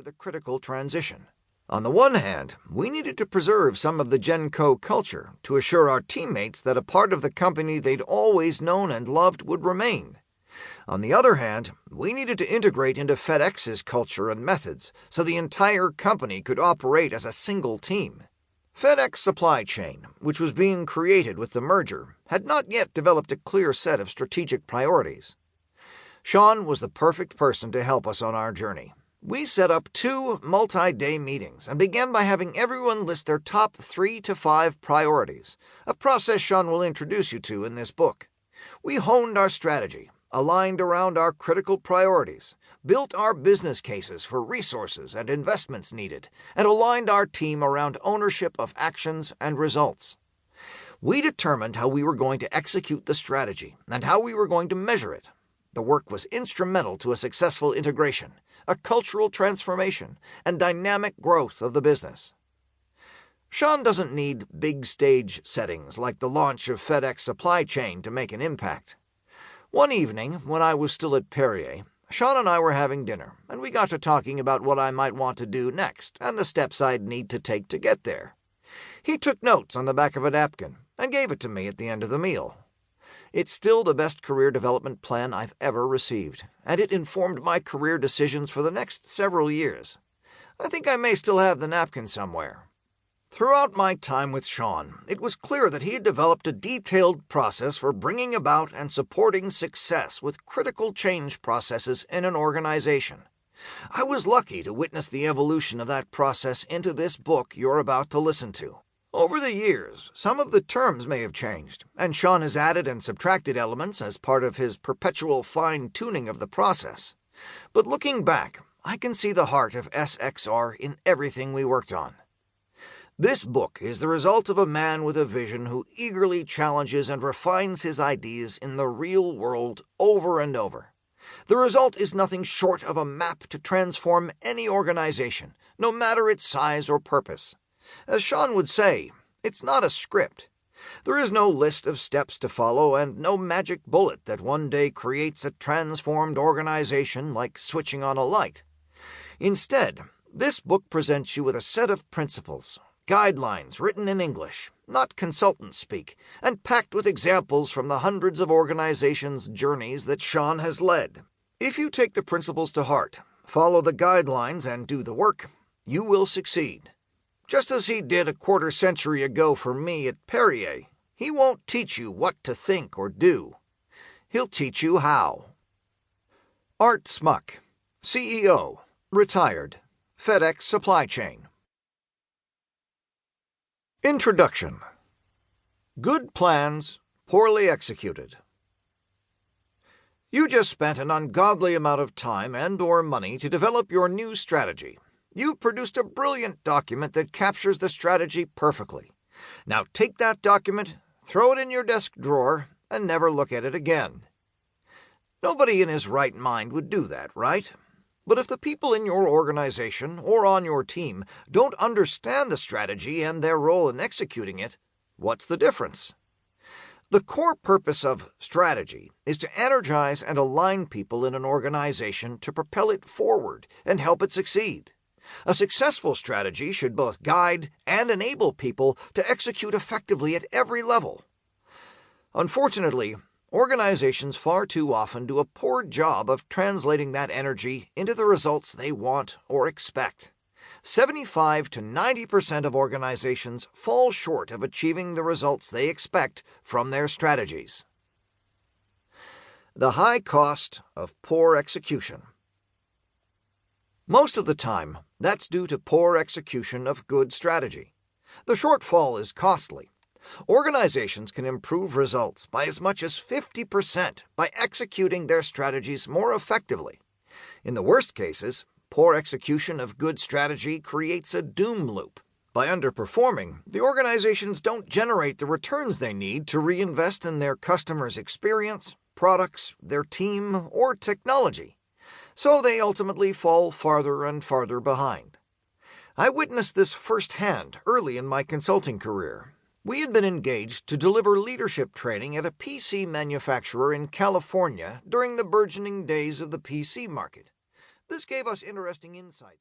the critical transition. On the one hand, we needed to preserve some of the Genco culture to assure our teammates that a part of the company they'd always known and loved would remain. On the other hand, we needed to integrate into FedEx's culture and methods so the entire company could operate as a single team. FedEx Supply Chain, which was being created with the merger, had not yet developed a clear set of strategic priorities. Sean was the perfect person to help us on our journey. We set up 2 multi-day meetings and began by having everyone list their top 3 to 5 priorities, a process Sean will introduce you to in this book. We honed our strategy, aligned around our critical priorities, built our business cases for resources and investments needed, and aligned our team around ownership of actions and results. We determined how we were going to execute the strategy and how we were going to measure it. The work was instrumental to a successful integration, a cultural transformation, and dynamic growth of the business. Sean doesn't need big stage settings like the launch of FedEx Supply Chain to make an impact. One evening, when I was still at Perrier, Sean and I were having dinner, and we got to talking about what I might want to do next and the steps I'd need to take to get there. He took notes on the back of a napkin and gave it to me at the end of the meal. It's still the best career development plan I've ever received, and it informed my career decisions for the next several years. I think I may still have the napkin somewhere. Throughout my time with Sean, it was clear that he had developed a detailed process for bringing about and supporting success with critical change processes in an organization. I was lucky to witness the evolution of that process into this book you're about to listen to. Over the years, some of the terms may have changed, and Sean has added and subtracted elements as part of his perpetual fine-tuning of the process. But looking back, I can see the heart of SXR in everything we worked on. This book is the result of a man with a vision who eagerly challenges and refines his ideas in the real world over and over. The result is nothing short of a map to transform any organization, no matter its size or purpose. As Sean would say, it's not a script. There is no list of steps to follow and no magic bullet that one day creates a transformed organization like switching on a light. Instead, this book presents you with a set of principles, guidelines written in English, not consultant speak, and packed with examples from the hundreds of organizations' journeys that Sean has led. If you take the principles to heart, follow the guidelines, and do the work, you will succeed. Just as he did a quarter century ago for me at Perrier, he won't teach you what to think or do. He'll teach you how. Art Smuck, CEO, retired, FedEx Supply Chain. Introduction. Good plans, poorly executed. You just spent an ungodly amount of time and/or money to develop your new strategy. You've produced a brilliant document that captures the strategy perfectly. Now take that document, throw it in your desk drawer, and never look at it again. Nobody in his right mind would do that, right? But if the people in your organization or on your team don't understand the strategy and their role in executing it, what's the difference? The core purpose of strategy is to energize and align people in an organization to propel it forward and help it succeed. A successful strategy should both guide and enable people to execute effectively at every level. Unfortunately, organizations far too often do a poor job of translating that energy into the results they want or expect. 75 to 90% of organizations fall short of achieving the results they expect from their strategies. The high cost of poor execution. Most of the time, that's due to poor execution of good strategy. The shortfall is costly. Organizations can improve results by as much as 50% by executing their strategies more effectively. In the worst cases, poor execution of good strategy creates a doom loop. By underperforming, the organizations don't generate the returns they need to reinvest in their customers' experience, products, their team, or technology. So they ultimately fall farther and farther behind. I witnessed this firsthand early in my consulting career. We had been engaged to deliver leadership training at a PC manufacturer in California during the burgeoning days of the PC market. This gave us interesting insights.